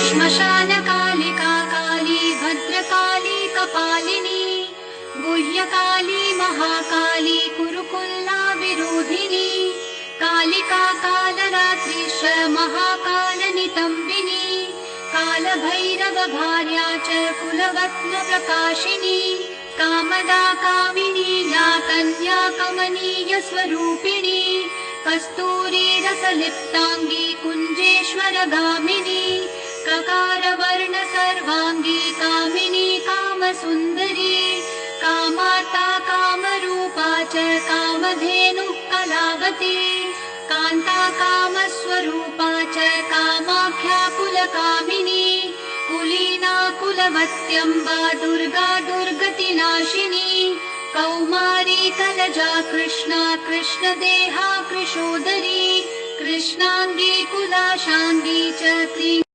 श्मशानकालिका काली भद्रकाली कपालिनी गुह्यकाली महाकाली कुरुकुल्ला विरोधिनी कालिका कालरात्रिश्च महाकालनितम्बिनी कालभैरवभार्या च कुलरत्नप्रकाशिनी कामदा कामिनी या कन्या कमनीयस्वरूपिणी कस्तूरी रसलिप्तांगी कुञ्जेश्वरगामिनी ककारवर्ण सर्वांगी कामिनी कामसुन्दरी कामाता कामरूपा च कामधेनुः कलावती कान्ता कामस्वरूपा च कामाख्या कुलकामिनी कुलीना कुलवत्यम्बा दुर्गा दुर्गतिनाशिनी कौमारी कलजा कृष्णा कृष्णदेहा कृशोदरी कृष्णांगी कुलाशांगी च